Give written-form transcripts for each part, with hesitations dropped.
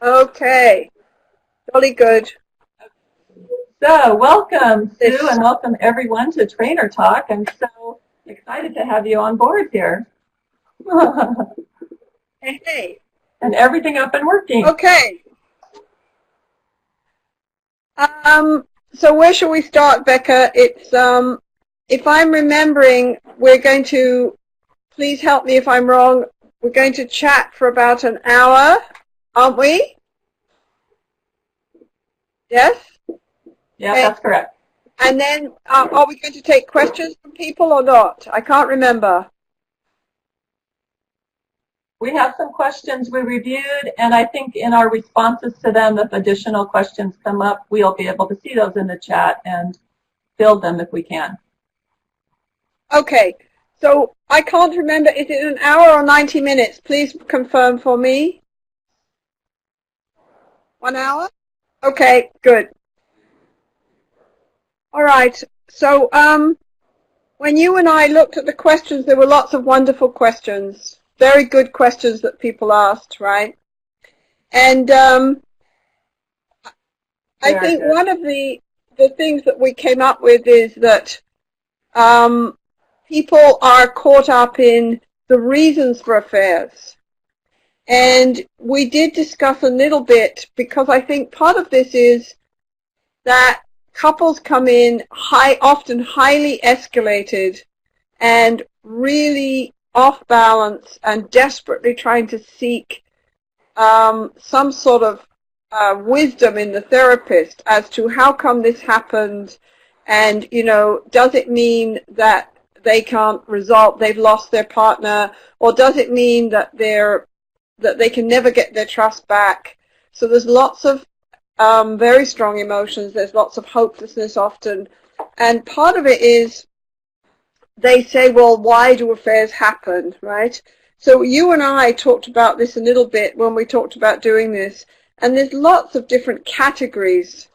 Okay, jolly good. So, welcome, Sue, This, and welcome everyone to Trainer Talk. I'm so excited to have you on board here. hey, hey. And everything up and working. Okay. So where shall we start, Becca? If I'm remembering, we're going to, please help me if I'm wrong, we're going to chat for about an hour, aren't we? Yes? Yeah, Okay. that's correct. And then, are we going to take questions from people or not? I can't remember. We have some questions we reviewed, and I think in our responses to them, if additional questions come up, we'll be able to see those in the chat and fill them if we can. Okay. So I can't remember, is it an hour or 90 minutes? Please confirm for me. 1 hour? Okay, good. All right. So when you and I looked at the questions, there were lots of wonderful questions, very good questions that people asked, right? And I Very think good. one of the things that we came up with is that um, people are caught up in the reasons for affairs. And we did discuss a little bit, because I think part of this is that couples come in often highly escalated and really off balance and desperately trying to seek some sort of wisdom in the therapist as to how come this happened, and does it mean that they can't resolve, they've lost their partner, or does it mean that they can never get their trust back? So there's lots of very strong emotions. There's lots of hopelessness often. And part of it is they say, well, why do affairs happen, right? So you and I talked about this a little bit when we talked about doing this. And there's lots of different categories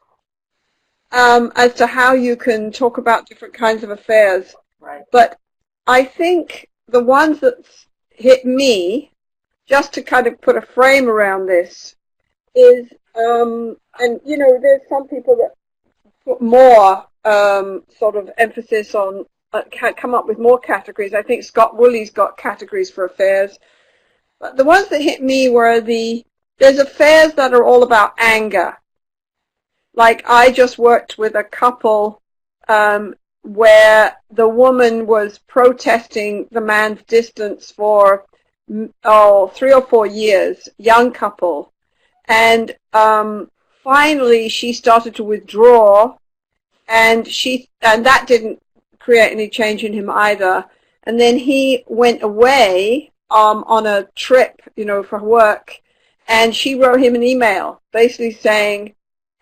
as to how you can talk about different kinds of affairs. Right. But I think the ones that hit me, just to kind of put a frame around this, is, and there's some people that put more sort of emphasis on, come up with more categories. I think Scott Woolley's got categories for affairs. But the ones that hit me were there's affairs that are all about anger. Like I just worked with a couple where the woman was protesting the man's distance for 3 or 4 years, young couple. And finally she started to withdraw, and that didn't create any change in him either. And then he went away on a trip, for work, and she wrote him an email basically saying,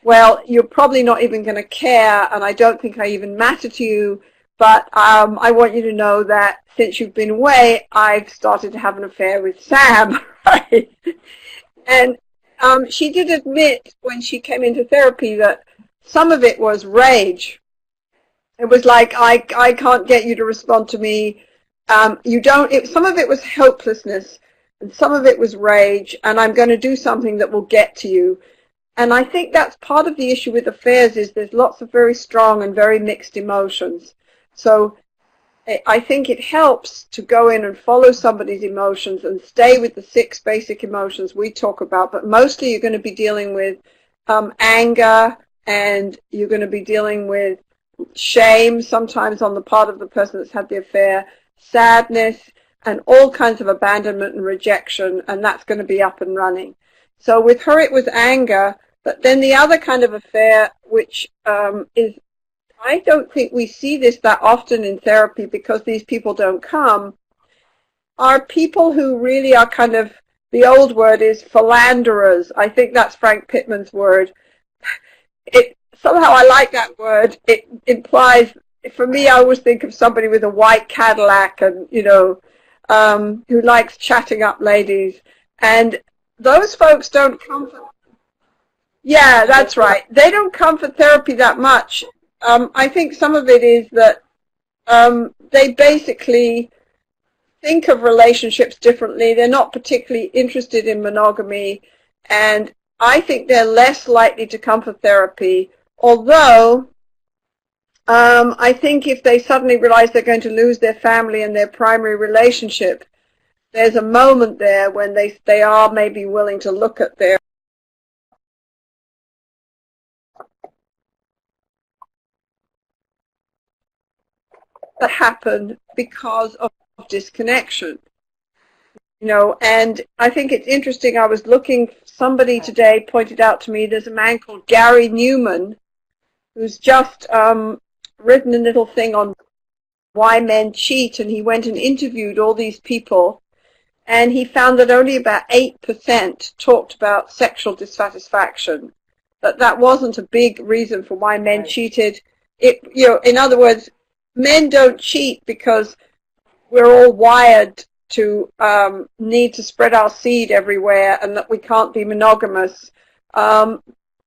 well, you're probably not even going to care, and I don't think I even matter to you, but I want you to know that since you've been away, I've started to have an affair with Sam, right? And she did admit when she came into therapy that some of it was rage. It was like, I can't get you to respond to me. You don't. Some of it was hopelessness, and some of it was rage, and I'm going to do something that will get to you. And I think that's part of the issue with affairs, is there's lots of very strong and very mixed emotions. So I think it helps to go in and follow somebody's emotions and stay with the 6 basic emotions we talk about. But mostly you're going to be dealing with anger, and you're going to be dealing with shame, sometimes on the part of the person that's had the affair, sadness, and all kinds of abandonment and rejection, and that's going to be up and running. So with her it was anger, but then the other kind of affair, which is, I don't think we see this that often in therapy because these people don't come, are people who really are kind of, the old word is philanderers. I think that's Frank Pittman's word. Somehow I like that word. It implies, for me, I always think of somebody with a white Cadillac and, who likes chatting up ladies. And those folks don't come for, yeah, that's right. They don't come for therapy that much. I think some of it is that they basically think of relationships differently. They're not particularly interested in monogamy. And I think they're less likely to come for therapy, although I think if they suddenly realize they're going to lose their family and their primary relationship, there's a moment there when they are maybe willing to look at their that happen because of disconnection. You know, and I think it's interesting. I was looking, somebody today pointed out to me, there's a man called Gary Newman who's just written a little thing on why men cheat, and he went and interviewed all these people, and he found that only about 8% talked about sexual dissatisfaction, that wasn't a big reason for why men cheated. You know, in other words, men don't cheat because we're all wired to need to spread our seed everywhere and that we can't be monogamous.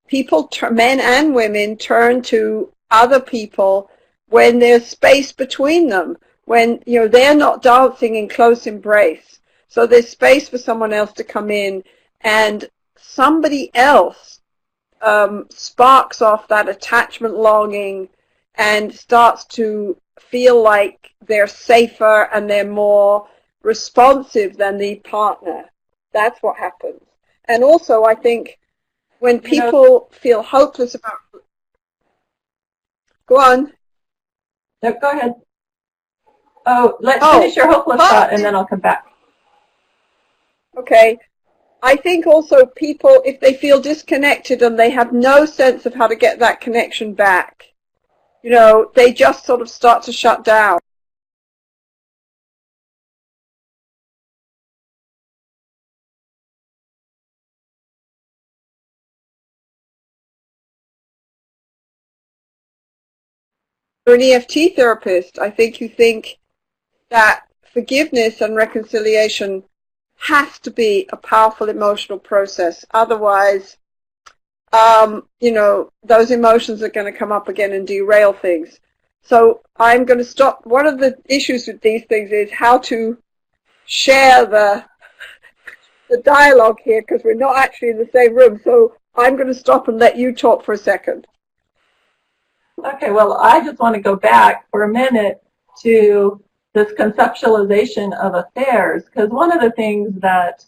People, men and women, turn to other people when there's space between them, when, you know, they're not dancing in close embrace. So there's space for someone else to come in, and somebody else sparks off that attachment longing and starts to feel like they're safer and they're more responsive than the partner. That's what happens. And also, I think when people feel hopeless about... Go on. No, go ahead. Oh, let's finish your hopeless thought and then I'll come back. Okay. I think also people, if they feel disconnected and they have no sense of how to get that connection back, you know, they just sort of start to shut down. You're an EFT therapist. I think you think that forgiveness and reconciliation has to be a powerful emotional process. Otherwise, you know, those emotions are going to come up again and derail things. So I'm going to stop. One of the issues with these things is how to share the dialogue here, because we're not actually in the same room. So I'm going to stop and let you talk for a second. Okay, well, I just want to go back for a minute to this conceptualization of affairs, because one of the things that,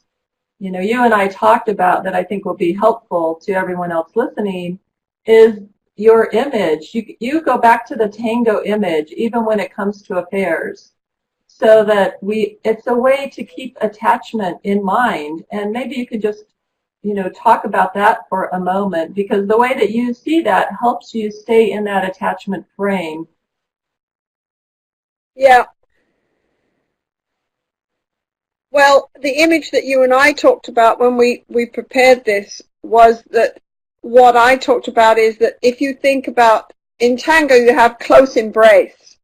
you know, you and I talked about that I think will be helpful to everyone else listening is your image. You go back to the tango image, even when it comes to affairs, so that it's a way to keep attachment in mind. And maybe you could just, you know, talk about that for a moment, because the way that you see that helps you stay in that attachment frame. Yeah. Well, the image that you and I talked about when we prepared this was that what I talked about is that if you think about, in tango you have close embrace.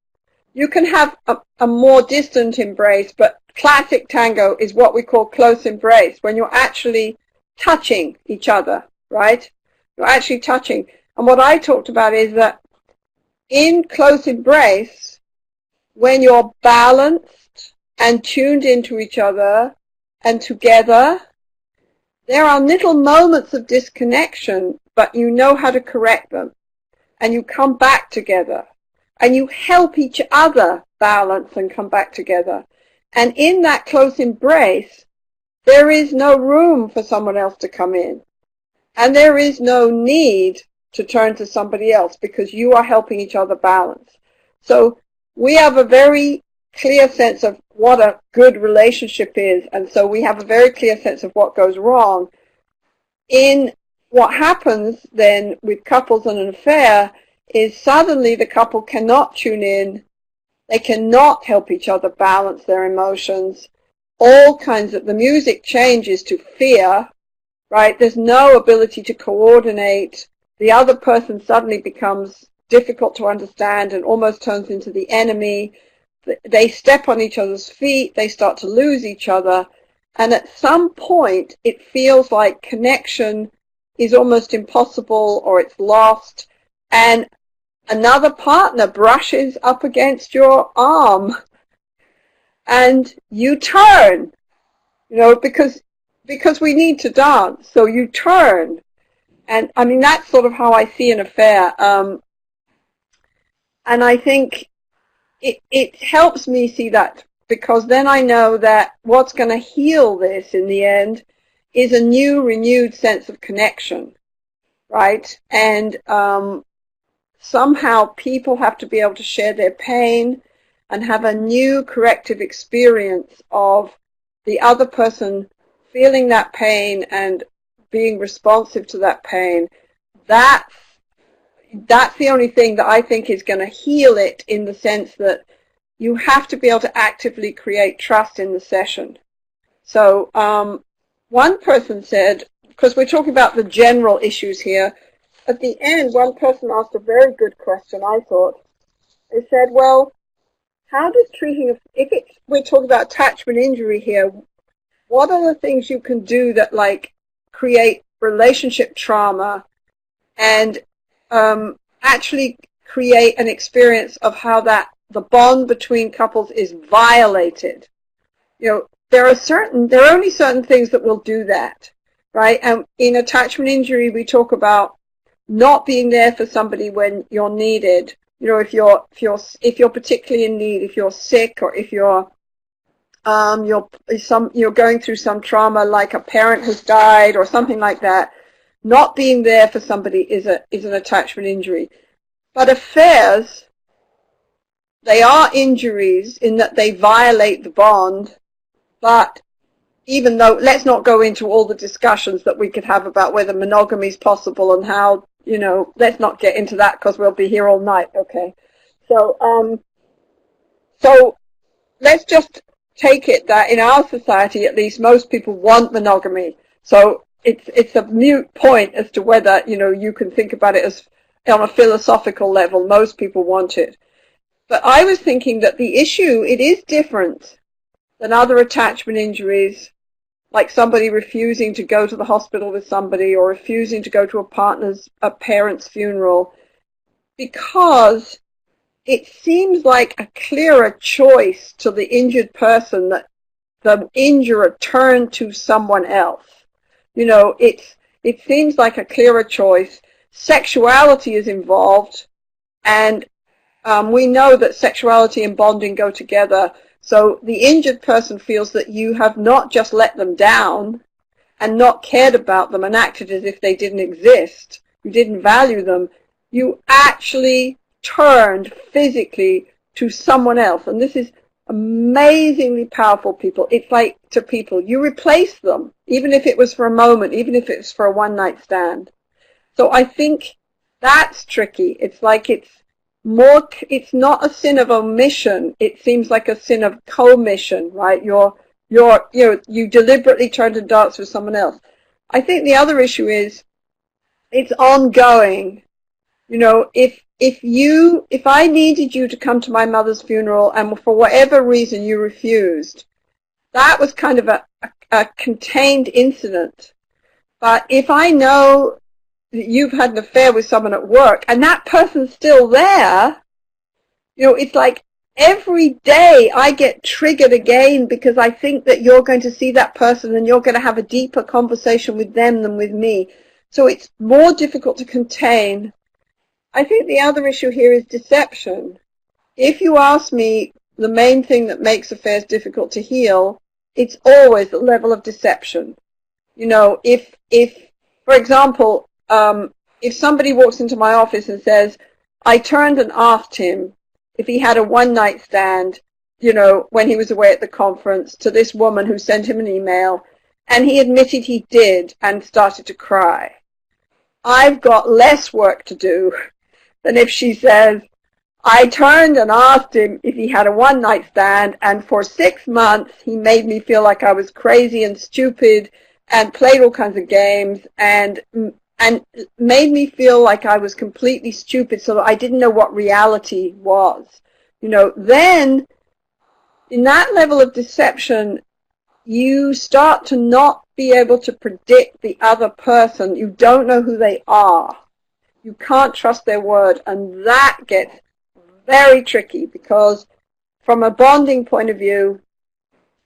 You can have a more distant embrace, but classic tango is what we call close embrace, when you're actually touching each other, right? You're actually touching. And what I talked about is that in close embrace, when you're balanced and tuned into each other and together, there are little moments of disconnection, but you know how to correct them. And you come back together. And you help each other balance and come back together. And in that close embrace, there is no room for someone else to come in. And there is no need to turn to somebody else, because you are helping each other balance. So we have a very clear sense of what a good relationship is, and so we have a very clear sense of what goes wrong. In what happens then with couples and an affair is suddenly the couple cannot tune in, they cannot help each other balance their emotions, all kinds of, the music changes to fear, right? There's no ability to coordinate. The other person suddenly becomes difficult to understand and almost turns into the enemy. They step on each other's feet, they start to lose each other, and at some point it feels like connection is almost impossible or it's lost, and another partner brushes up against your arm and you turn, you know, because because we need to dance. So you turn. And I mean, that's sort of how I see an affair. And I think it helps me see that, because then I know that what's going to heal this in the end is a new, renewed sense of connection, right? And somehow people have to be able to share their pain and have a new corrective experience of the other person feeling that pain and being responsive to that pain. That's the only thing that I think is going to heal it, in the sense that you have to be able to actively create trust in the session. So one person said, because we're talking about the general issues here, at the end one person asked a very good question, I thought. They said, well, how does treating, we're talking about attachment injury here, what are the things you can do that like create relationship trauma and actually create an experience of how that the bond between couples is violated? You know, there are only certain things that will do that, right? And in attachment injury, we talk about not being there for somebody when you're needed. You know, if you're particularly in need, if you're sick, or if you're going through some trauma, like a parent has died or something like that, not being there for somebody is an attachment injury. But affairs, they are injuries in that they violate the bond. But even though, let's not go into all the discussions that we could have about whether monogamy is possible and how, you know, let's not get into that because we'll be here all night. Okay. So let's just take it that in our society, at least, most people want monogamy. So it's a moot point as to whether, you know, you can think about it as on a philosophical level. Most people want it. But I was thinking that the issue, it is different than other attachment injuries, like somebody refusing to go to the hospital with somebody or refusing to go to a parent's funeral, because it seems like a clearer choice to the injured person that the injurer turn to someone else. You know, it seems like a clearer choice. Sexuality is involved, and we know that sexuality and bonding go together. So the injured person feels that you have not just let them down and not cared about them and acted as if they didn't exist. You didn't value them. You actually turned physically to someone else. And this is amazingly powerful, people. It's like to people, you replace them, even if it was for a moment, even if it's for a one-night stand. So I think that's tricky. It's like it's not a sin of omission. It seems like a sin of commission, right? You deliberately turn to dance with someone else. I think the other issue is it's ongoing. You know, if I needed you to come to my mother's funeral and for whatever reason you refused, that was kind of a contained incident. But if I know that you've had an affair with someone at work and that person's still there, you know, it's like every day I get triggered again because I think that you're going to see that person and you're going to have a deeper conversation with them than with me. So it's more difficult to contain. I think the other issue here is deception. If you ask me the main thing that makes affairs difficult to heal, it's always the level of deception. You know, if for example, if somebody walks into my office and says, I turned and asked him if he had a one-night stand, you know, when he was away at the conference, to this woman who sent him an email, and he admitted he did and started to cry, I've got less work to do than if she says, I turned and asked him if he had a one-night stand, and for 6 months he made me feel like I was crazy and stupid and played all kinds of games and made me feel like I was completely stupid, so that I didn't know what reality was. You know, then in that level of deception, you start to not be able to predict the other person. You don't know who they are. You can't trust their word, and that gets very tricky, because from a bonding point of view,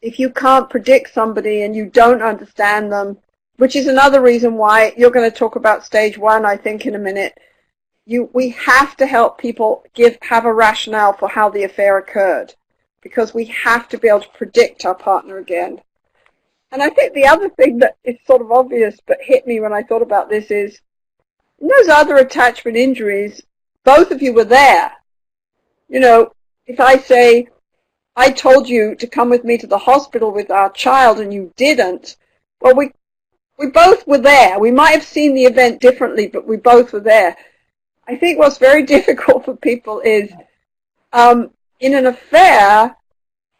if you can't predict somebody and you don't understand them, which is another reason why you're going to talk about stage 1, I think, in a minute. We have to help people have a rationale for how the affair occurred, because we have to be able to predict our partner again. And I think the other thing that is sort of obvious but hit me when I thought about this is, in those other attachment injuries, both of you were there. You know, if I say, I told you to come with me to the hospital with our child and you didn't, well, we both were there. We might have seen the event differently, but we both were there. I think what's very difficult for people is, in an affair,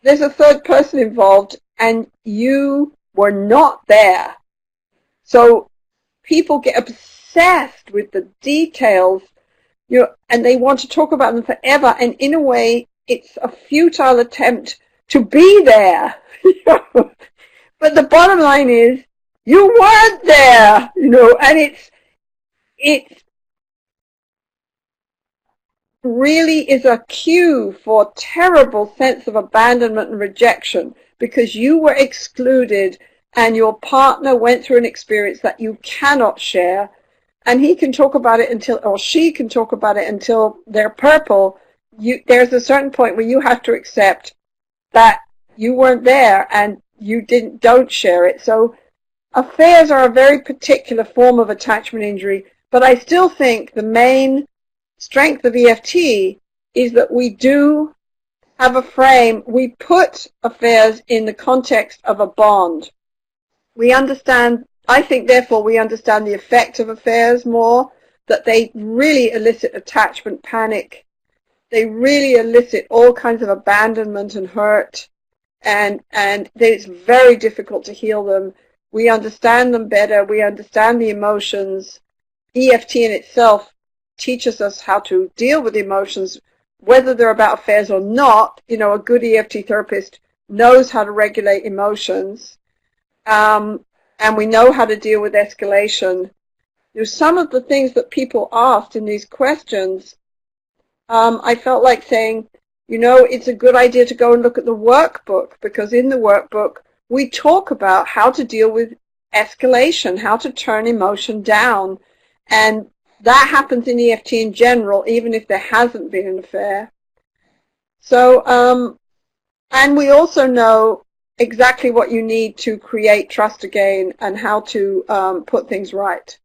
there's a third person involved and you were not there. So people get obsessed with the details, and they want to talk about them forever, and in a way, it's a futile attempt to be there. But the bottom line is, you weren't there, and it's really is a cue for terrible sense of abandonment and rejection, because you were excluded and your partner went through an experience that you cannot share, and he can talk about it or she can talk about it until they're purple. There's a certain point where you have to accept that you weren't there and you don't share it. So affairs are a very particular form of attachment injury, but I still think the main strength of EFT is that we do have a frame. We put affairs in the context of a bond. We understand, I think, therefore, we understand the effect of affairs more, that they really elicit attachment panic. They really elicit all kinds of abandonment and hurt, and it's very difficult to heal them. We understand them better. We understand the emotions. EFT in itself teaches us how to deal with emotions, whether they're about affairs or not. A good EFT therapist knows how to regulate emotions, and we know how to deal with escalation. Some of the things that people asked in these questions, I felt like saying, it's a good idea to go and look at the workbook, because in the workbook we talk about how to deal with escalation, how to turn emotion down, and that happens in EFT in general, even if there hasn't been an affair. So, and we also know exactly what you need to create trust again and how to put things right.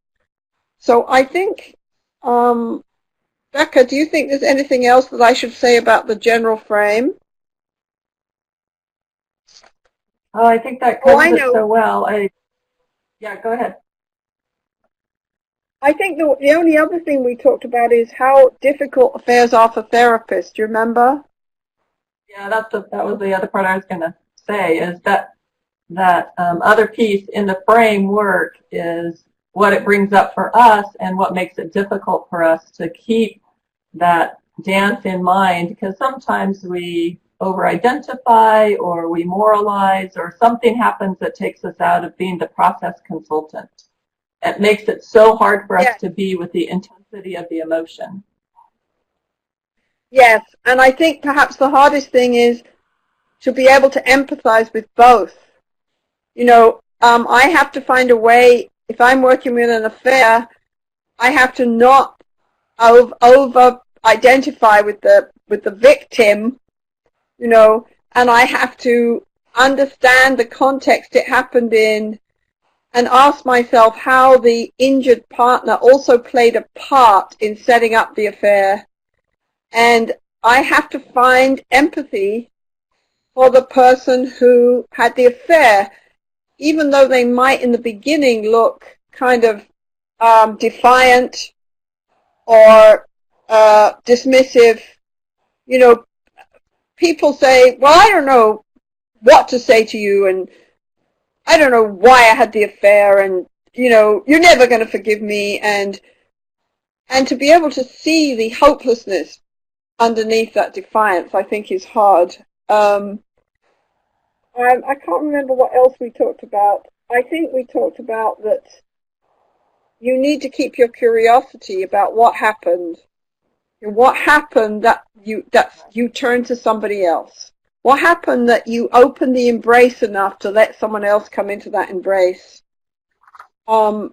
So I think, Becca, do you think there's anything else that I should say about the general frame? Oh, I think that covers it so well. Yeah, go ahead. I think the only other thing we talked about is how difficult affairs are for therapists. Do you remember? Yeah, that was the other part I was going to say, is that other piece in the framework is what it brings up for us and what makes it difficult for us to keep that dance in mind, because sometimes we over-identify or we moralize, or something happens that takes us out of being the process consultant. It makes it so hard for us to be with the intensity of the emotion. Yes, and I think perhaps the hardest thing is to be able to empathize with both. I have to find a way, if I'm working with an affair, I have to not over-identify with the victim, and I have to understand the context it happened in, and ask myself how the injured partner also played a part in setting up the affair. And I have to find empathy for the person who had the affair, even though they might in the beginning look kind of defiant or dismissive. People say, well, I don't know what to say to you, and I don't know why I had the affair, and, you're never going to forgive me. And to be able to see the hopelessness underneath that defiance, I think, is hard. I can't remember what else we talked about. I think we talked about that you need to keep your curiosity about what happened. What happened that you turn to somebody else. what happened that you opened the embrace enough to let someone else come into that embrace. And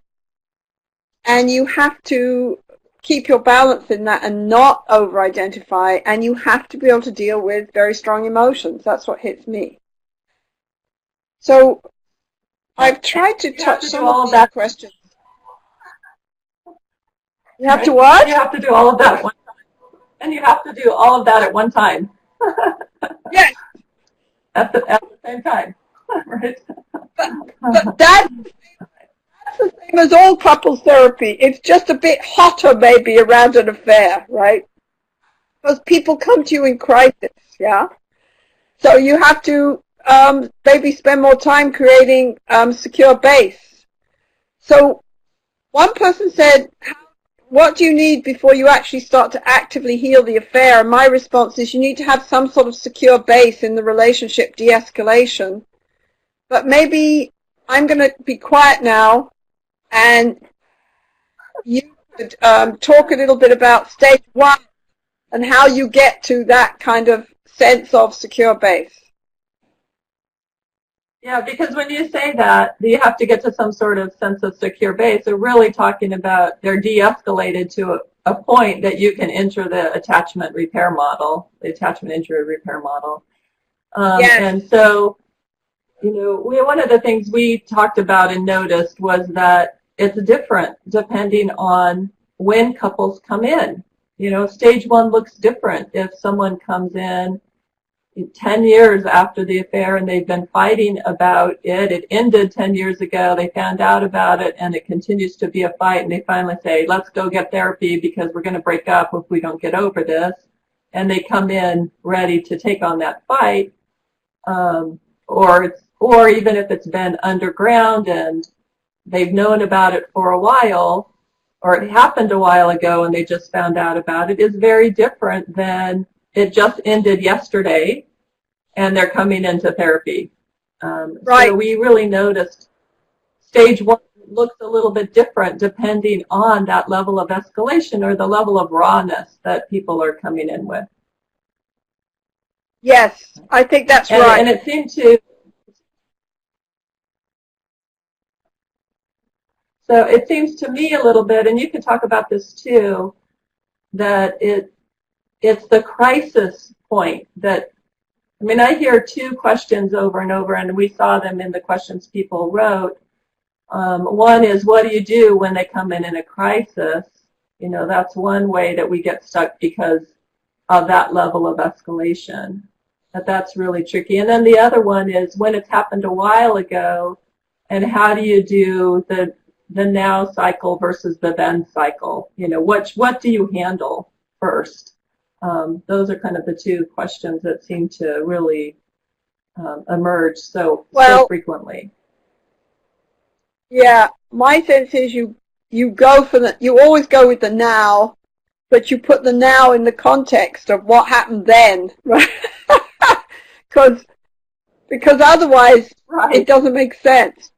you have to keep your balance in that and not over-identify, and you have to be able to deal with very strong emotions. That's what hits me. So I've tried to touch some of these questions. You have to what? You have to do all of that at one time. And you have to do all of that at one time. Yes. At the same time. Right? But that's the same as all couples therapy. It's just a bit hotter maybe around an affair, right? Because people come to you in crisis, yeah? So you have to maybe spend more time creating secure base. So one person said, what do you need before you actually start to actively heal the affair? And my response is you need to have some sort of secure base in the relationship de-escalation. But maybe I'm going to be quiet now, and you could talk a little bit about stage one and how you get to that kind of sense of secure base. Yeah, because when you say that, you have to get to some sort of sense of secure base. They're really talking about they're de-escalated to a point that you can enter the attachment repair model, the attachment injury repair model. Yes. And so, you know, one of the things we talked about and noticed was that it's different depending on when couples come in. You know, stage one looks different if someone comes in 10 years after the affair and they've been fighting about it. It ended 10 years ago. They found out about it and it continues to be a fight, and they finally say, let's go get therapy because we're going to break up if we don't get over this. And they come in ready to take on that fight. Or even if it's been underground and they've known about it for a while, or it happened a while ago and they just found out about it, is very different than it just ended yesterday and they're coming into therapy. Right. So we really noticed stage one looks a little bit different depending on that level of escalation or the level of rawness that people are coming in with. Yes, I think that's right. And it seemed to, so it seems to me a little bit, and you can talk about this too, that it's the crisis point that, I mean, I hear two questions over and over, and we saw them in the questions people wrote. One is, what do you do when they come in a crisis? You know, that's one way that we get stuck because of that level of escalation. That's really tricky. And then the other one is when it's happened a while ago, and how do you do the now cycle versus the then cycle? You know, what do you handle first? Those are kind of the two questions that seem to really emerge so frequently. Yeah, my sense is you go for you always go with the now, but you put the now in the context of what happened then, right? Because otherwise it doesn't make sense.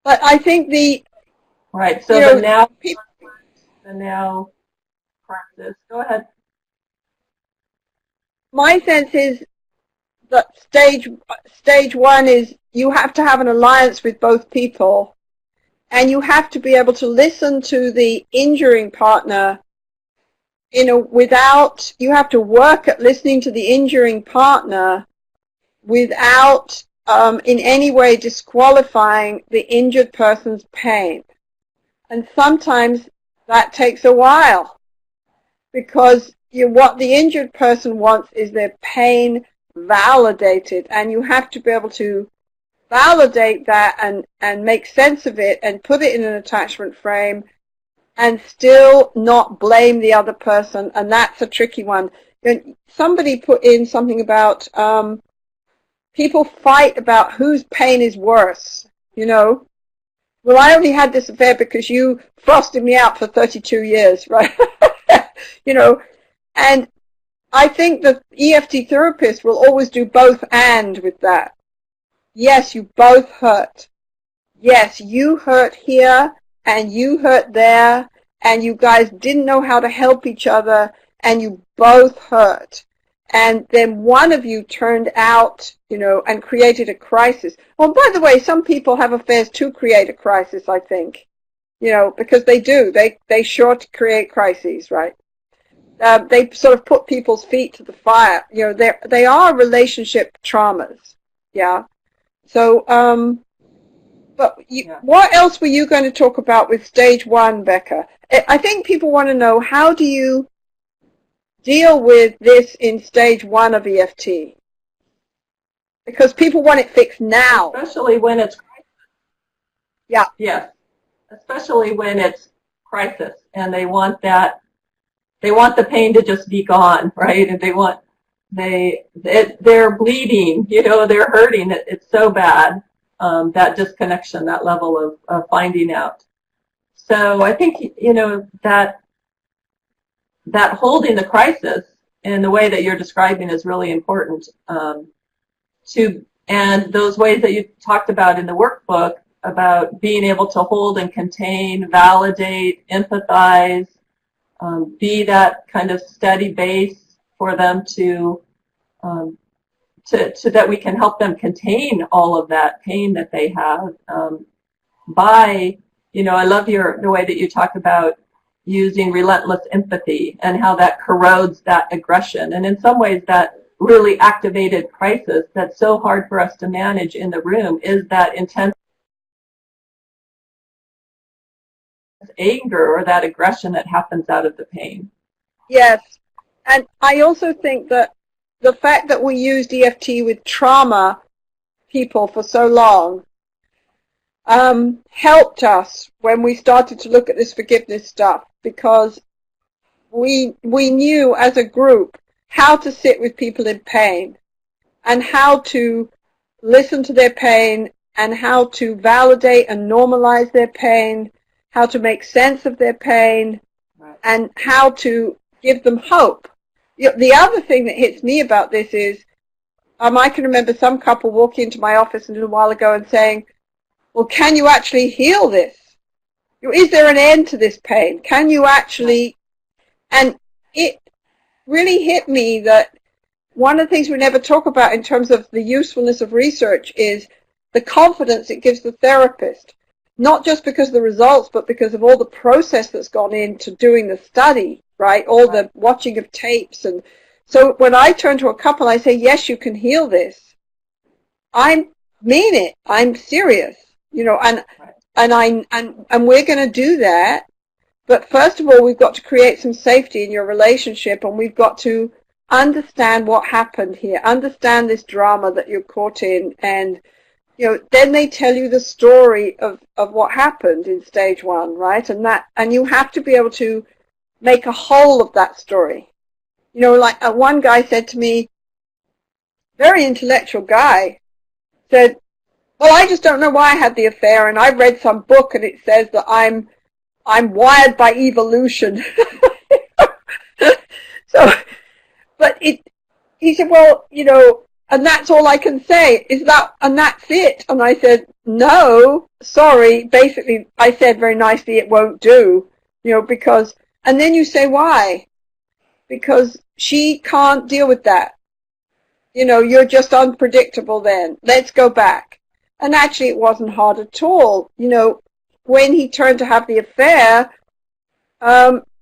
But I think so the now practice. Go ahead. My sense is that stage one is you have to have an alliance with both people, and you have to be able to listen to the injuring partner you have to work at listening to the injuring partner without in any way disqualifying the injured person's pain. And sometimes that takes a while, because what the injured person wants is their pain validated, and you have to be able to validate that and make sense of it and put it in an attachment frame and still not blame the other person, and that's a tricky one. Somebody put in something about people fight about whose pain is worse, you know. Well, I only had this affair because you frosted me out for 32 years, right? You know, and I think the EFT therapist will always do both and with that. Yes, you both hurt. Yes, you hurt here and you hurt there, and you guys didn't know how to help each other, and you both hurt. and then one of you turned out, and created a crisis. Oh, by the way, some people have affairs to create a crisis, I think, because they do. They sure to create crises, right? They sort of put people's feet to the fire. They are relationship traumas. Yeah. So, what else were you going to talk about with stage 1, Becca? I think people want to know, how do you deal with this in stage 1 of EFT? Because people want it fixed now. Especially when it's crisis. Yeah. Yes. Especially when it's crisis and they want the pain to just be gone, right? And they're bleeding, they're hurting. It's so bad, that disconnection, that level of finding out. So I think, that holding the crisis in the way that you're describing is really important, and those ways that you talked about in the workbook about being able to hold and contain, validate, empathize, be that kind of steady base for them to that we can help them contain all of that pain that they have, by, I love the way that you talk about using relentless empathy and how that corrodes that aggression. And in some ways that really activated crisis that's so hard for us to manage in the room is that intense anger or that aggression that happens out of the pain. Yes. And I also think that the fact that we used EFT with trauma people for so long helped us when we started to look at this forgiveness stuff, because we knew as a group how to sit with people in pain and how to listen to their pain and how to validate and normalize their pain, how to make sense of their pain, right, and how to give them hope. The other thing that hits me about this is, I can remember some couple walking into my office a little while ago and saying, well, can you actually heal this? Is there an end to this pain? Can you actually? And it really hit me that one of the things we never talk about in terms of the usefulness of research is the confidence it gives the therapist, not just because of the results, but because of all the process that's gone into doing the study, right? All the watching of tapes. And so when I turn to a couple, I say, yes, you can heal this. I mean it. I'm serious, and we're going to do that. But first of all, we've got to create some safety in your relationship, and we've got to understand what happened here, understand this drama that you're caught in, and then they tell you the story of what happened in stage 1, right? And you have to be able to make a whole of that story. Like one guy said to me, very intellectual guy, said, well, I just don't know why I had the affair, and I read some book and it says that I'm wired by evolution. So, but he said, well, and that's all I can say, and that's it. And I said, no, sorry. Basically, I said very nicely, it won't do, because, and then you say, why? Because she can't deal with that. You're just unpredictable then. Let's go back. And actually, it wasn't hard at all. When he turned to have the affair,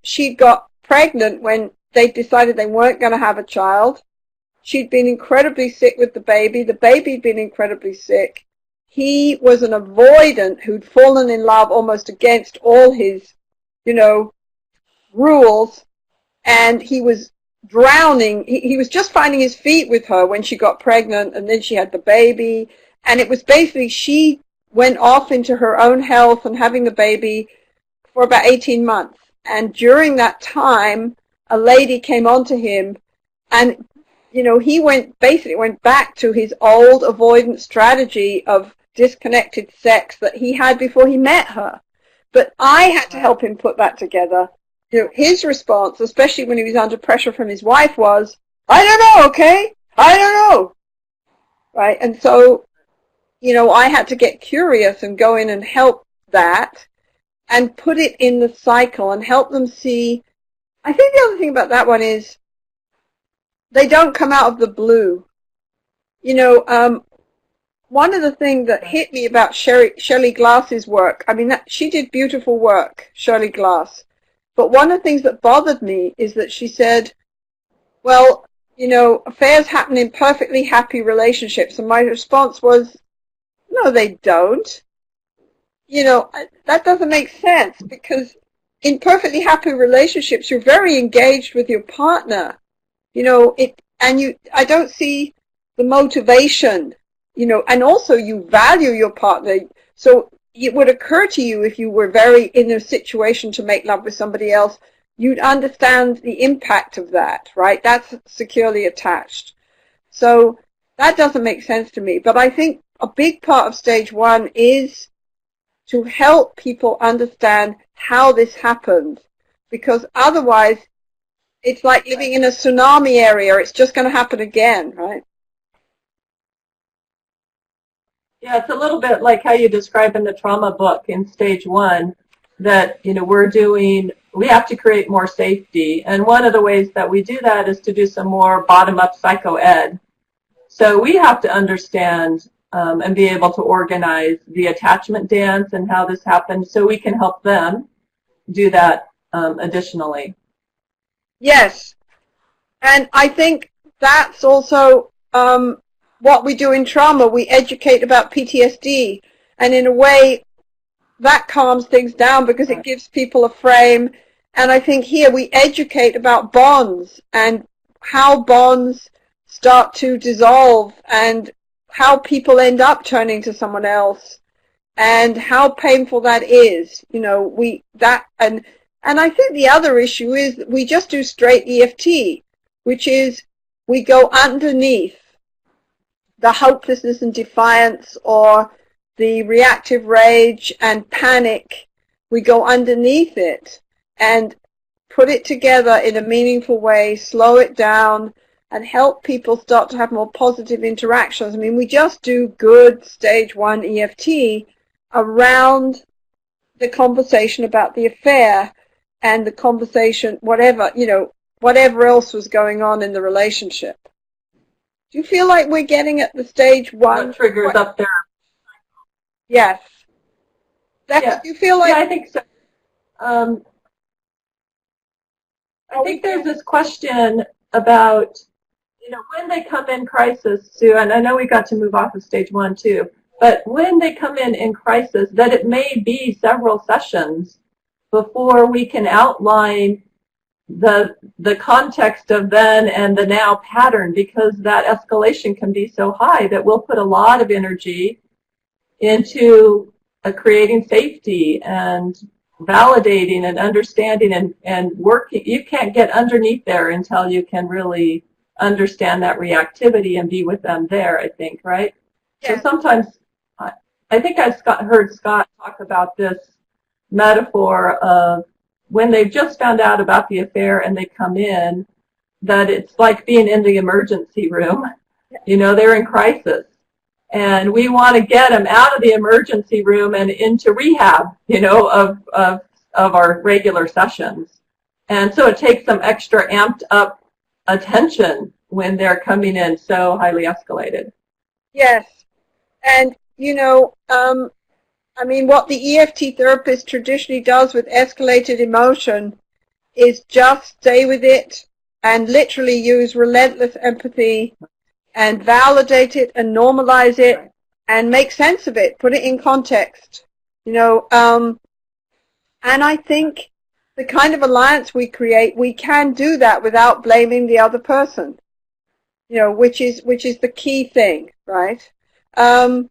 she got pregnant when they decided they weren't going to have a child. She'd been incredibly sick with the baby. The baby'd been incredibly sick. He was an avoidant who'd fallen in love almost against all his, rules. And he was drowning. He was just finding his feet with her when she got pregnant, and then she had the baby. And it was basically she went off into her own health and having the baby for about 18 months. And during that time, a lady came on to him, and he went back to his old avoidance strategy of disconnected sex that he had before he met her. But I had to help him put that together. His response, especially when he was under pressure from his wife, was, I don't know, okay? I don't know. Right? And so, I had to get curious and go in and help that and put it in the cycle and help them see. I think the other thing about that one is they don't come out of the blue. One of the things that hit me about Shelley Glass's work, I mean, she did beautiful work, Shelley Glass. But one of the things that bothered me is that she said, well, affairs happen in perfectly happy relationships. And my response was, no, they don't. That doesn't make sense, because in perfectly happy relationships, you're very engaged with your partner. I don't see the motivation, and also you value your partner. So it would occur to you, if you were very in a situation to make love with somebody else, you'd understand the impact of that, right? That's securely attached. So that doesn't make sense to me. But I think a big part of stage one is to help people understand how this happens, because otherwise it's like living in a tsunami area. It's just going to happen again, right? Yeah, it's a little bit like how you describe in the trauma book in stage one, that we have to create more safety. And one of the ways that we do that is to do some more bottom-up psycho-ed. So we have to understand and be able to organize the attachment dance and how this happens, so we can help them do that additionally. Yes. And I think that's also what we do in trauma. We educate about PTSD. And in a way, that calms things down because it gives people a frame. And I think here we educate about bonds and how bonds start to dissolve and how people end up turning to someone else and how painful that is. And I think the other issue is that we just do straight EFT, which is we go underneath the hopelessness and defiance or the reactive rage and panic. We go underneath it and put it together in a meaningful way, slow it down, and help people start to have more positive interactions. I mean, we just do good stage one EFT around the conversation about the affair and the conversation, whatever else was going on in the relationship. Do you feel like we're getting at the stage one? What triggers up there? Yes. Yeah. Do you feel like? Yeah, I think so. I think there's this question about, when they come in crisis, Sue, and I know we got to move off of stage one too, but when they come in crisis, that it may be several sessions before we can outline the context of then and the now pattern, because that escalation can be so high that we'll put a lot of energy into creating safety and validating and understanding and working. You can't get underneath there until you can really understand that reactivity and be with them there, I think, right? Yeah. So sometimes, I think I heard Scott talk about this metaphor of when they've just found out about the affair and they come in, that it's like being in the emergency room. They're in crisis. And we want to get them out of the emergency room and into rehab, of our regular sessions. And so it takes some extra amped up attention when they're coming in so highly escalated. Yes. And, what the EFT therapist traditionally does with escalated emotion is just stay with it and literally use relentless empathy and validate it and normalize it and make sense of it, put it in context, and I think the kind of alliance we create, we can do that without blaming the other person, which is the key thing, right? I'm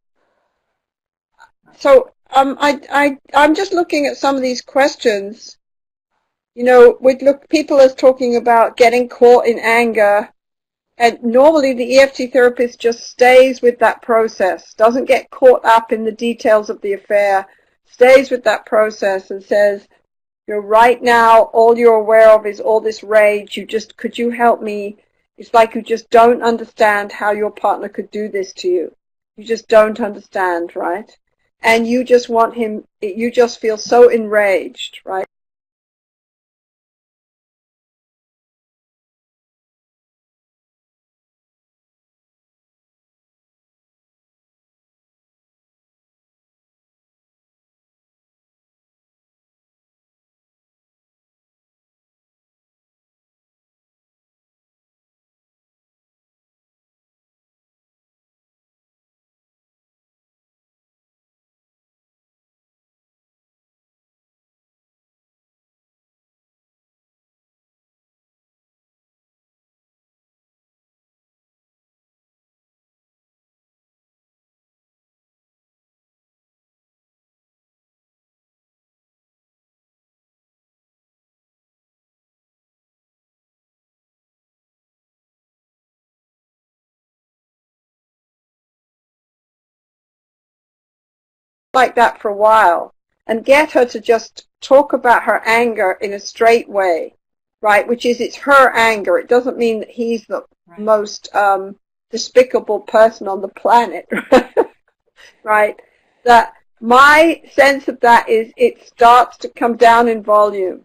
just looking at some of these questions. People are talking about getting caught in anger. And normally the EFT therapist just stays with that process, doesn't get caught up in the details of the affair, stays with that process and says, right now all you're aware of is all this rage. Could you help me? It's like you just don't understand how your partner could do this to you. You just don't understand, right? And you just you just feel so enraged, right? like that for a while and get her to just talk about her anger in a straight way, right? Which is, it's her anger. It doesn't mean that he's the most despicable person on the planet, right? That my sense of that is it starts to come down in volume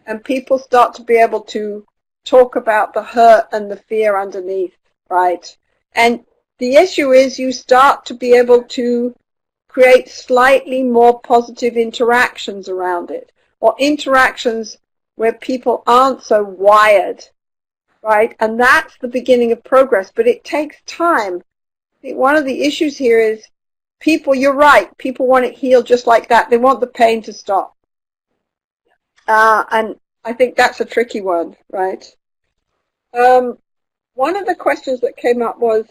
and people start to be able to talk about the hurt and the fear underneath, right? And the issue is you start to be able to create slightly more positive interactions around it, or interactions where people aren't so wired, right? And that's the beginning of progress, but it takes time. I think one of the issues here is people, you're right, people want it healed just like that. They want the pain to stop. And I think that's a tricky one, right? One of the questions that came up was,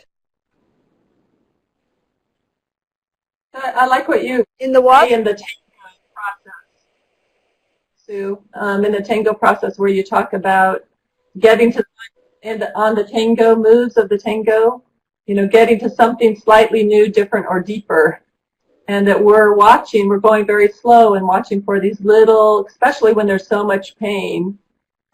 I like what you in the what? In the tango process, Sue. In the tango process, where you talk about getting to on the tango moves of the tango, getting to something slightly new, different, or deeper, and that we're going very slow and watching for these little, especially when there's so much pain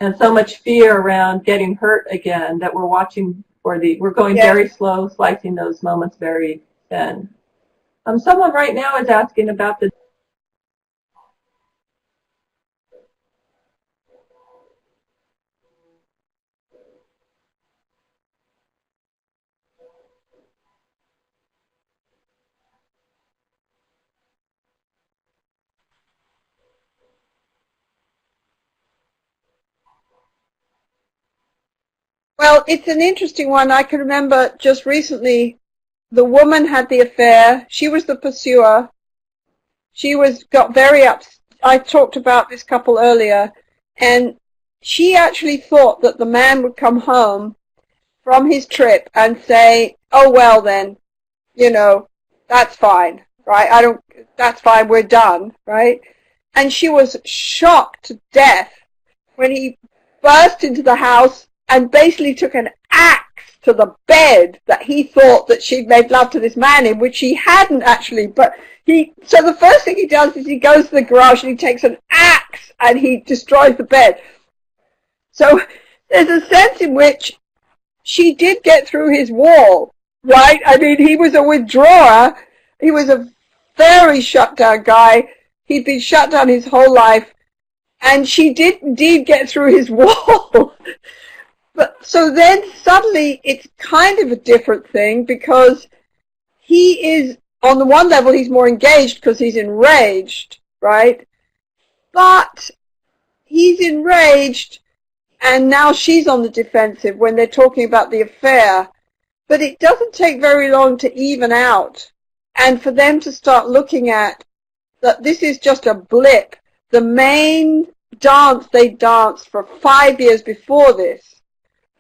and so much fear around getting hurt again, that we're watching for we're going very slow, slicing those moments very thin. Someone right now is asking about the Well, it's an interesting one. I can remember just recently, the woman had the affair. She was the pursuer. She got very upset. I talked about this couple earlier, and she actually thought that the man would come home from his trip and say, oh, well then, that's fine, right? That's fine, we're done, right? And she was shocked to death when he burst into the house and basically took an axe to the bed that he thought that she'd made love to this man in, which she hadn't actually. But so the first thing he does is he goes to the garage and he takes an axe and he destroys the bed. So there's a sense in which she did get through his wall, right? I mean, he was a withdrawer. He was a very shut down guy. He'd been shut down his whole life. And she did indeed get through his wall. But so then suddenly it's kind of a different thing, because he is, on the one level, he's more engaged because he's enraged, right? But he's enraged and now she's on the defensive when they're talking about the affair. But it doesn't take very long to even out and for them to start looking at that this is just a blip. The main dance they danced for 5 years before this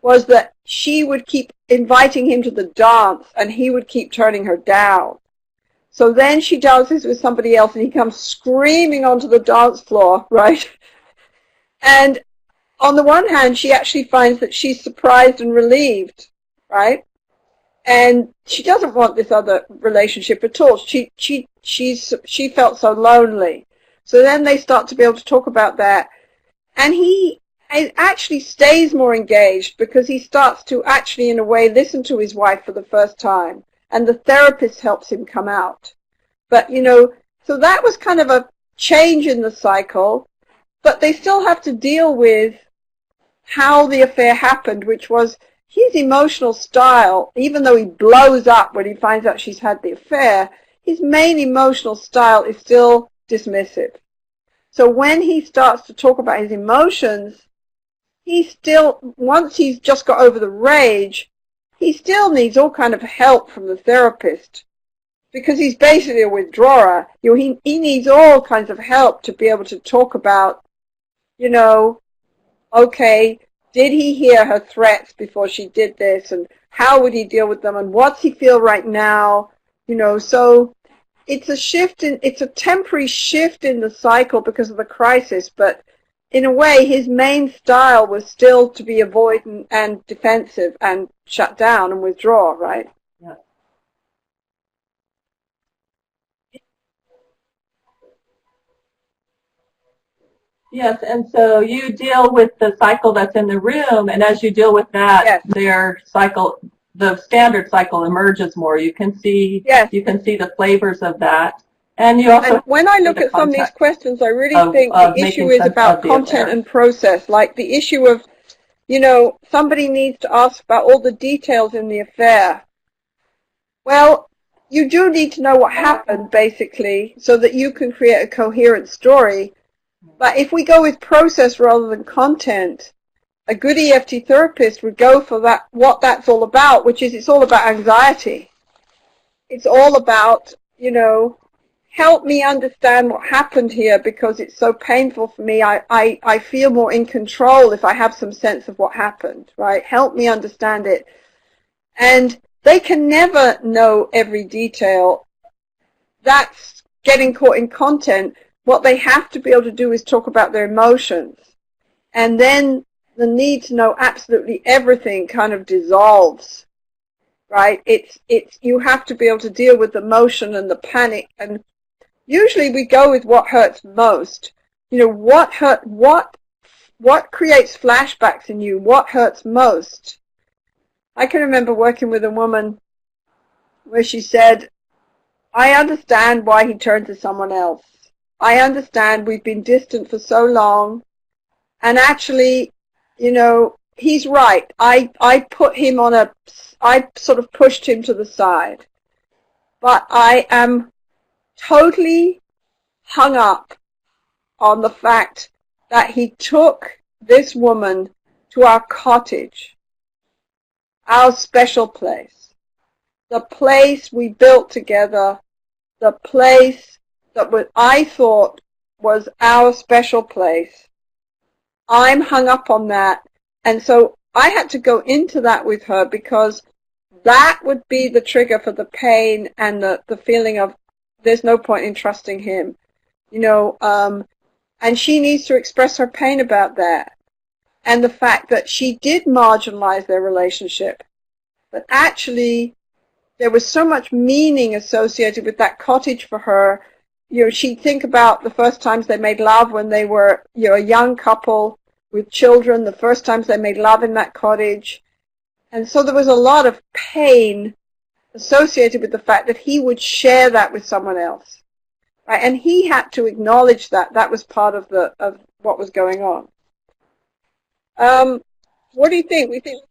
was that she would keep inviting him to the dance and he would keep turning her down. So then she dances with somebody else and he comes screaming onto the dance floor, right? And on the one hand, she actually finds that she's surprised and relieved, right? And she doesn't want this other relationship at all. She felt so lonely. So then they start to be able to talk about that. And he actually stays more engaged because he starts to actually, in a way, listen to his wife for the first time. And the therapist helps him come out. But, so that was kind of a change in the cycle. But they still have to deal with how the affair happened, which was his emotional style. Even though he blows up when he finds out she's had the affair, his main emotional style is still dismissive. So when he starts to talk about his emotions, he still, once he's just got over the rage, he still needs all kind of help from the therapist because he's basically a withdrawer. He needs all kinds of help to be able to talk about, okay, did he hear her threats before she did this, and how would he deal with them, and what's he feel right now, so it's a temporary shift in the cycle because of the crisis, but in a way his main style was still to be avoidant and defensive and shut down and withdraw, right? Yeah. Yes, and so you deal with the cycle that's in the room, and as you deal with that, Yes. their cycle, the standard cycle emerges more. You can see, Yes. you can see the flavors of that, and you also. And when I look at some of these questions, I really think the issue is about content and process. Like the issue of, you know, somebody needs to ask about all the details in the affair. Well, you do need to know what happened, basically, so that you can create a coherent story. But if we go with process rather than content, a good EFT therapist would go for that, what that's all about, which is it's all about anxiety. It's all about, you know, help me understand what happened here because it's so painful for me. I feel more in control if I have some sense of what happened, right? Help me understand it. And they can never know every detail. That's getting caught in content. What they have to be able to do is talk about their emotions. And then the need to know absolutely everything kind of dissolves, right? It's you have to be able to deal with the emotion and the panic. And usually we go with what hurts most. You know, what creates flashbacks in you? What hurts most? I can remember working with a woman where she said, I understand why he turned to someone else. I understand we've been distant for so long. And actually, you know, he's right. I put him on I sort of pushed him to the side. But I am totally hung up on the fact that he took this woman to our cottage, our special place, the place we built together, the place that I thought was our special place. I'm hung up on that. And so I had to go into that with her because that would be the trigger for the pain and the feeling of there's no point in trusting him, you know, and she needs to express her pain about that and the fact that she did marginalize their relationship. But actually, there was so much meaning associated with that cottage for her. You know, she'd think about the first times they made love when they were, you know, a young couple with children, the first times they made love in that cottage. And so there was a lot of pain associated with the fact that he would share that with someone else. Right? And he had to acknowledge that. That was part of what was going on. What do you think? We think.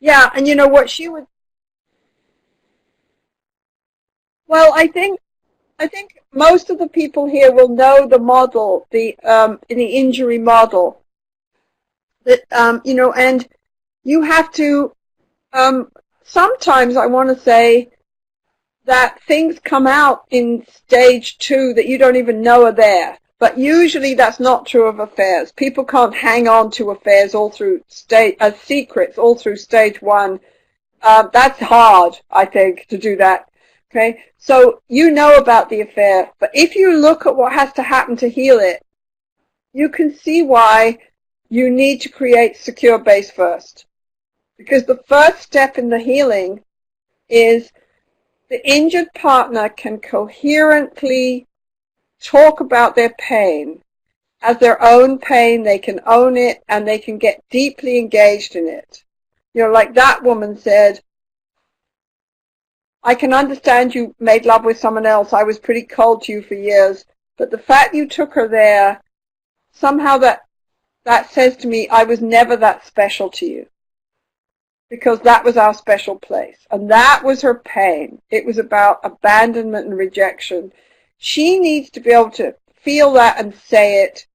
Yeah, and you know what she would. Well, I think most of the people here will know the model, in the injury model. That you know, and you have to. Sometimes I want to say that things come out in stage 2 that you don't even know are there. But usually that's not true of affairs. People can't hang on to affairs all through secrets all through stage 1. That's hard, I think, to do that. Okay, so you know about the affair, but if you look at what has to happen to heal it, you can see why you need to create secure base first. Because the first step in the healing is the injured partner can coherently talk about their pain as their own pain. They can own it and they can get deeply engaged in it. You know, like that woman said, I can understand you made love with someone else. I was pretty cold to you for years. But the fact you took her there, somehow that says to me, I was never that special to you. Because that was our special place. And that was her pain. It was about abandonment and rejection. She needs to be able to feel that and say it.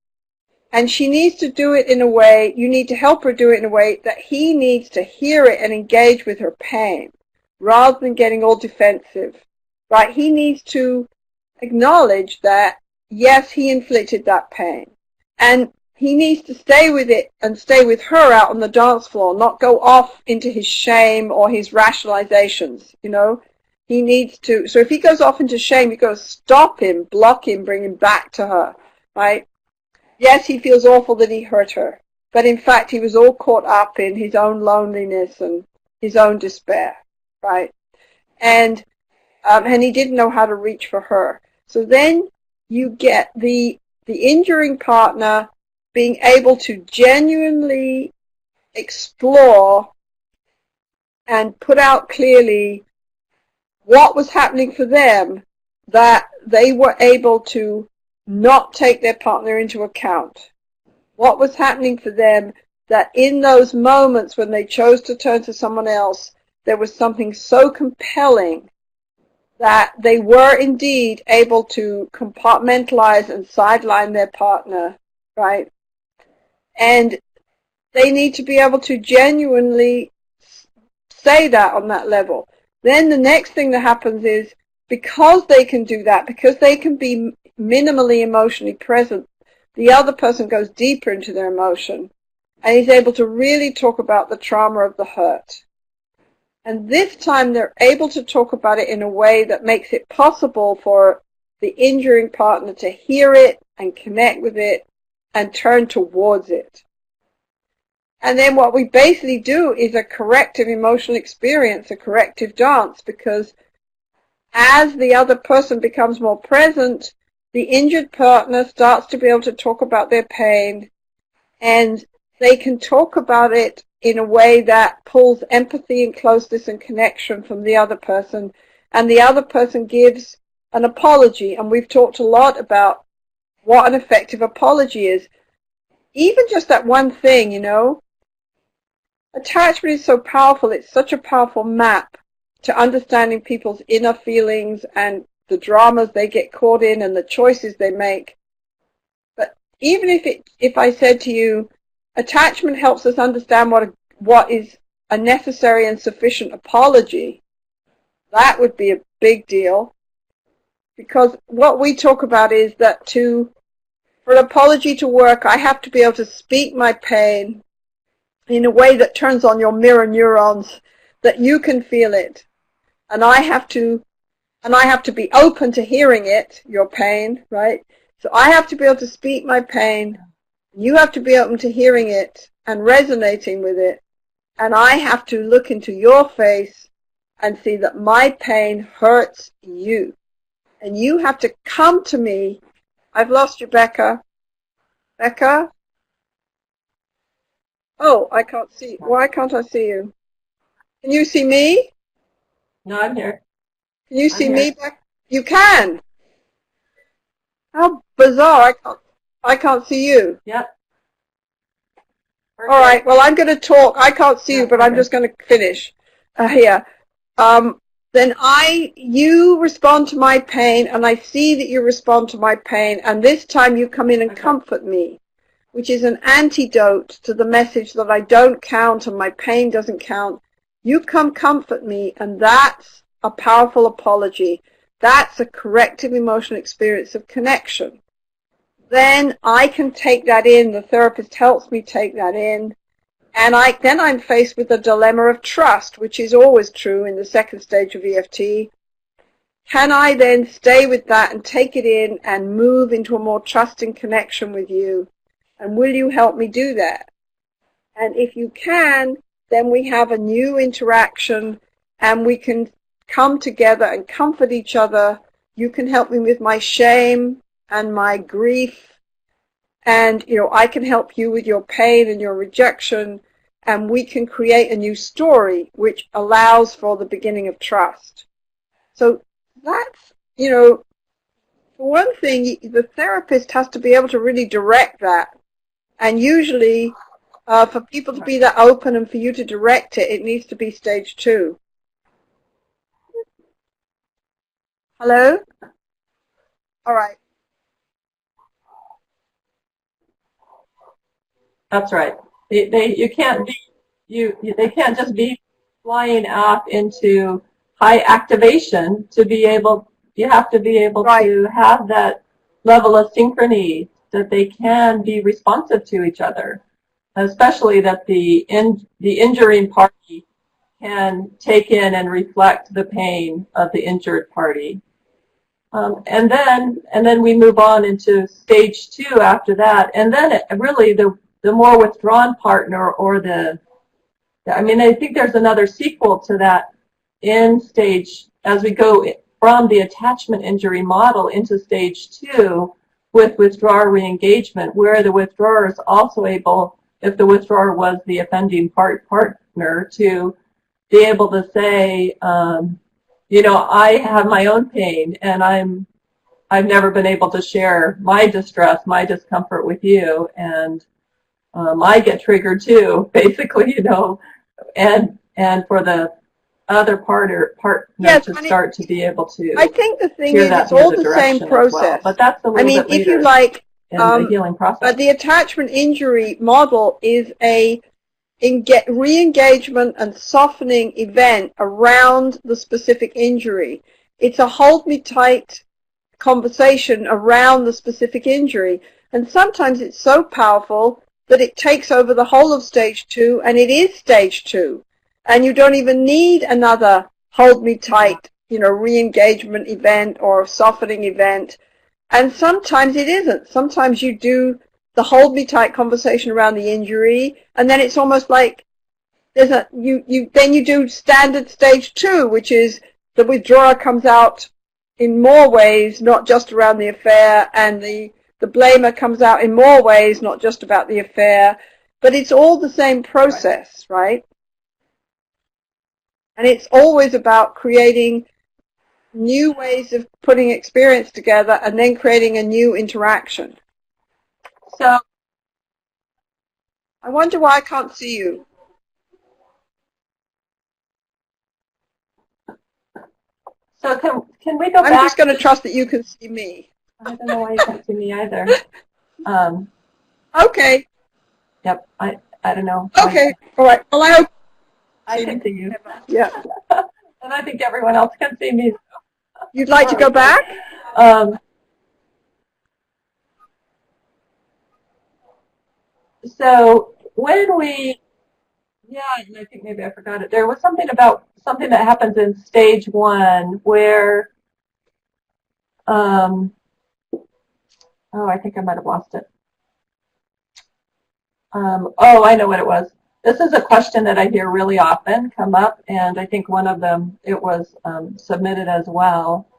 And she needs to do it in a way, you need to help her do it in a way that he needs to hear it and engage with her pain, rather than getting all defensive. Right? He needs to acknowledge that, yes, he inflicted that pain. And he needs to stay with it and stay with her out on the dance floor, not go off into his shame or his rationalizations, you know. He needs to, so if he goes off into shame, you've got to stop him, block him, bring him back to her, right? Yes, he feels awful that he hurt her, but in fact he was all caught up in his own loneliness and his own despair, right? And he didn't know how to reach for her. So then you get the injuring partner being able to genuinely explore and put out clearly what was happening for them, that they were able to not take their partner into account. What was happening for them, that in those moments when they chose to turn to someone else, there was something so compelling that they were indeed able to compartmentalize and sideline their partner, right? And they need to be able to genuinely say that on that level. Then the next thing that happens is, because they can do that, because they can be minimally emotionally present, the other person goes deeper into their emotion and is able to really talk about the trauma of the hurt. And this time they're able to talk about it in a way that makes it possible for the injuring partner to hear it and connect with it and turn towards it. And then what we basically do is a corrective emotional experience, a corrective dance, because as the other person becomes more present, the injured partner starts to be able to talk about their pain, and they can talk about it in a way that pulls empathy and closeness and connection from the other person, and the other person gives an apology. And we've talked a lot about what an effective apology is. Even just that one thing, you know, attachment is so powerful. It's such a powerful map to understanding people's inner feelings and the dramas they get caught in and the choices they make. But even if I said to you, attachment helps us understand what is a necessary and sufficient apology, that would be a big deal. Because what we talk about is that for an apology to work, I have to be able to speak my pain in a way that turns on your mirror neurons, that you can feel it. And I have to be open to hearing it, your pain, right? So I have to be able to speak my pain. You have to be open to hearing it and resonating with it. And I have to look into your face and see that my pain hurts you. And you have to come to me. I've lost you, Becca. Becca? Oh, I can't see. Why can't I see you? Can you see me? No, I'm here. Can you see me, Becca? You can. How bizarre. I can't see you. Yep. All right. Well, I'm going to talk. I can't see you, but I'm just going to finish here. Then you respond to my pain, and I see that you respond to my pain, and this time you come in and comfort me, which is an antidote to the message that I don't count and my pain doesn't count. You come comfort me, and that's a powerful apology. That's a corrective emotional experience of connection. Then I can take that in. The therapist helps me take that in. And then I'm faced with the dilemma of trust, which is always true in the second stage of EFT. Can I then stay with that and take it in and move into a more trusting connection with you? And will you help me do that? And if you can, then we have a new interaction and we can come together and comfort each other. You can help me with my shame and my grief. And, you know, I can help you with your pain and your rejection, and we can create a new story which allows for the beginning of trust. So that's, you know, for one thing, the therapist has to be able to really direct that. And usually, for people to be that open and for you to direct it, it needs to be stage 2. Hello? All right. That's right. They can't just be flying off into high activation to be able. You have to be able to have that level of synchrony that they can be responsive to each other, especially that the injuring party can take in and reflect the pain of the injured party. And then we move on into stage 2 after that. And then really the more withdrawn partner, or I think there's another sequel to that in stage, as we go from the attachment injury model into stage 2 with withdrawer re-engagement, where the withdrawer is also able, if the withdrawer was the offending partner, to be able to say, I have my own pain, and I've never been able to share my distress, my discomfort with you, and I get triggered too, basically, and for the other partner yes, to start to be able to. I think the thing is, it's all the same process. Well. But that's a little bit later if you like, in the healing process. But the attachment injury model is a re-engagement and softening event around the specific injury. It's a hold me tight conversation around the specific injury. And sometimes it's so powerful that it takes over the whole of stage 2, and it is stage 2. And you don't even need another hold me tight, re-engagement event or softening event. And sometimes it isn't. Sometimes you do the hold me tight conversation around the injury, and then it's almost like then you do standard stage 2, which is the withdrawer comes out in more ways, not just around the affair, and the blamer comes out in more ways, not just about the affair, but it's all the same process, right? And it's always about creating new ways of putting experience together and then creating a new interaction. So I wonder why I can't see you. So can we go back? I'm just going to trust that you can see me. I don't know why you can't see me either. Okay. Yep. I don't know. Okay. All right. Well, I hope I can see you. Yeah. And I think everyone else can see me. You'd like to go back? So when we, and I think maybe I forgot it. There was something that happens in stage 1 where, I think I might have lost it. I know what it was. This is a question that I hear really often come up, and I think one of them, it was submitted as well,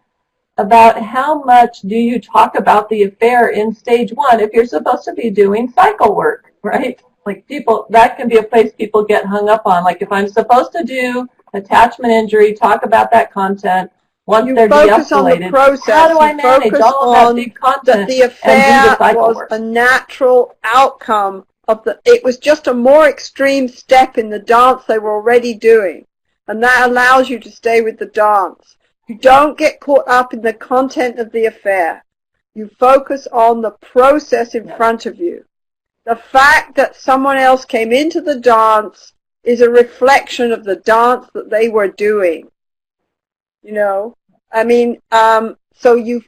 about how much do you talk about the affair in stage 1 if you're supposed to be doing cycle work, right? Like that can be a place people get hung up on. Like if I'm supposed to do attachment injury, talk about that content. Once they're de-escalated, how do I manage all of that big content the affair and do the cycle was work? A natural outcome of it was just a more extreme step in the dance they were already doing. And that allows you to stay with the dance. You don't get caught up in the content of the affair. You focus on the process in front of you. The fact that someone else came into the dance is a reflection of the dance that they were doing. So you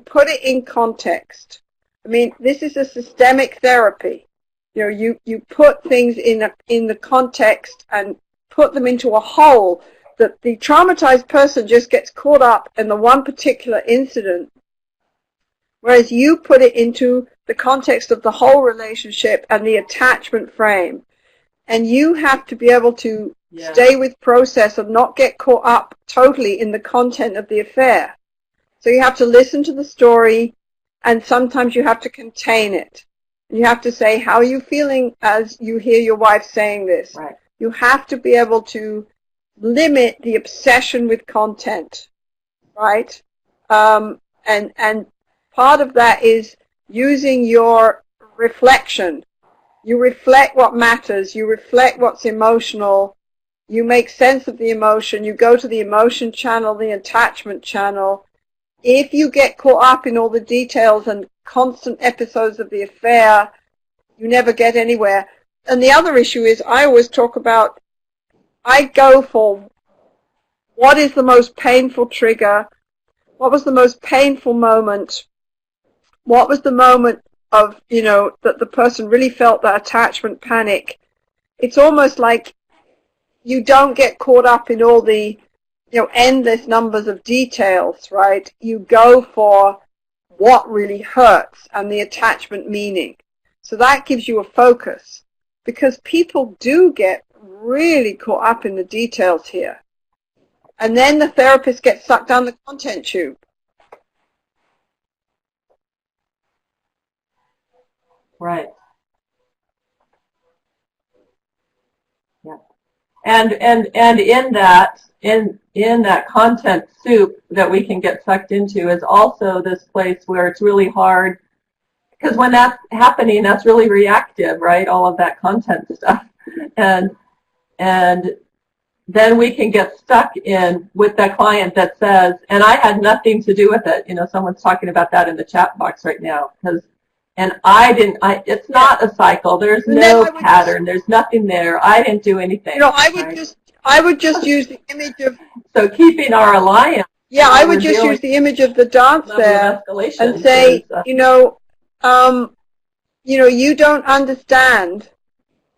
put it in context. This is a systemic therapy. You put things in the context and put them into a whole. That the traumatized person just gets caught up in the one particular incident, whereas you put it into the context of the whole relationship and the attachment frame. And you have to be able to stay with process and not get caught up totally in the content of the affair. So you have to listen to the story, and sometimes you have to contain it. You have to say, how are you feeling as you hear your wife saying this? Right. You have to be able to limit the obsession with content, right? And part of that is using your reflection. You reflect what matters. You reflect what's emotional. You make sense of the emotion. You go to the emotion channel, the attachment channel. If you get caught up in all the details and constant episodes of the affair, you never get anywhere. And the other issue is I always talk about, I go for what is the most painful trigger, what was the most painful moment, what was the moment that the person really felt that attachment panic, it's almost like you don't get caught up in all the, endless numbers of details, right? You go for what really hurts and the attachment meaning. So that gives you a focus, because people do get really caught up in the details here. And then the therapist gets sucked down the content tube. Right. Yeah. And in that content soup that we can get sucked into is also this place where it's really hard, because when that's happening, that's really reactive, right? All of that content stuff. And then we can get stuck in with that client that says, and I had nothing to do with it. Someone's talking about that in the chat box right now. It's not a cycle. There's no pattern. There's nothing there. I didn't do anything. I would just use the image of. So keeping our alliance. Yeah, I would just use the image of the dance there and say, you don't understand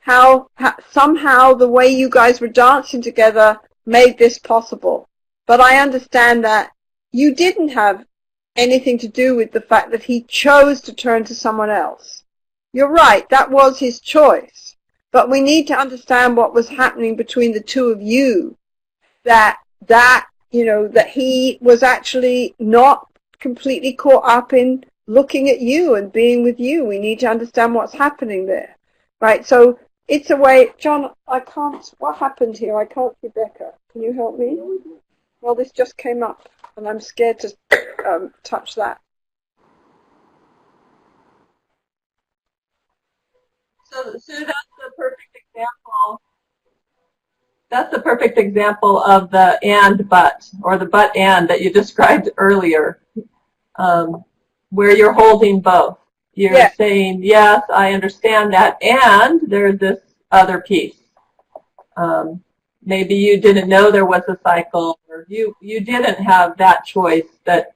how somehow the way you guys were dancing together made this possible. But I understand that you didn't have anything to do with the fact that he chose to turn to someone else. You're right, that was his choice. But we need to understand what was happening between the two of you, that he was actually not completely caught up in looking at you and being with you. We need to understand what's happening there, right? So it's a way, John, what happened here? I can't see Becca. Can you help me? Well, this just came up, and I'm scared to touch that. So that's the perfect example. That's the perfect example of the and but, or the but and that you described earlier, where you're holding both. You're saying, yes, I understand that, and there's this other piece. Maybe you didn't know there was a cycle, or you didn't have that choice that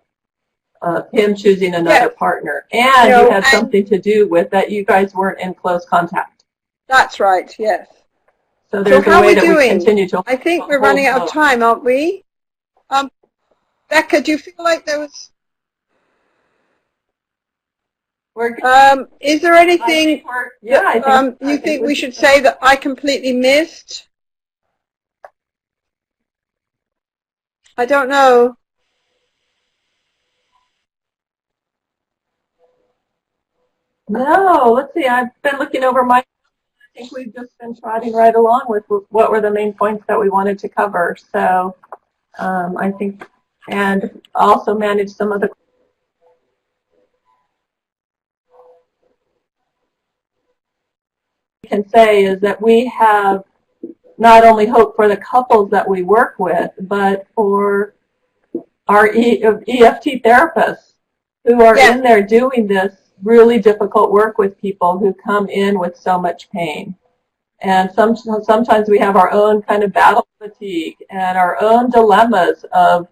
him choosing another partner, and you had something to do with that you guys weren't in close contact. That's right, yes. So there's a way that we continue to. I think we're running out of time, aren't we? Becca, do you feel like there was? Is there anything you think we should say that I completely missed? I don't know. No, let's see. I've been looking over my. I think we've just been trotting right along with what were the main points that we wanted to cover. So I think, and also manage some of the. Can say is that we have not only hope for the couples that we work with, but for our EFT therapists who are in there doing this really difficult work with people who come in with so much pain. And sometimes we have our own kind of battle fatigue and our own dilemmas of,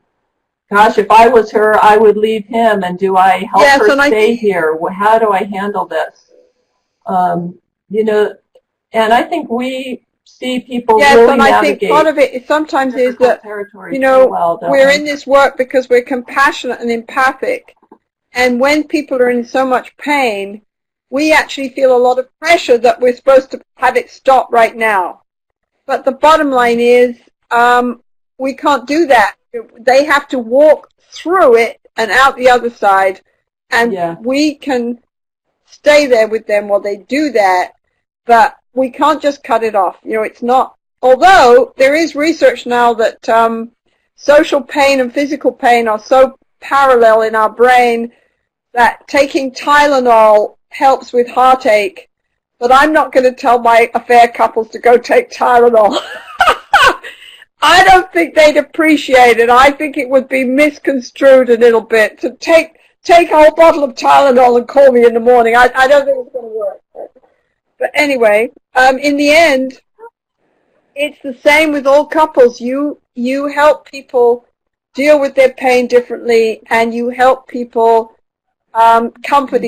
gosh, if I was her, I would leave him, and do I help her stay here? How do I handle this? And I think we see people really and I think part of it sometimes is that, we're in this work because we're compassionate and empathic. And when people are in so much pain, we actually feel a lot of pressure that we're supposed to have it stop right now. But the bottom line is, we can't do that. They have to walk through it and out the other side. And we can stay there with them while they do that. But we can't just cut it off. It's not, although there is research now that social pain and physical pain are so parallel in our brain that taking Tylenol helps with heartache. But I'm not going to tell my affair couples to go take Tylenol. I don't think they'd appreciate it. I think it would be misconstrued a little bit to take a whole bottle of Tylenol and call me in the morning. I don't think it's going to work. But anyway, in the end, it's the same with all couples. You help people deal with their pain differently, and you help people comfort each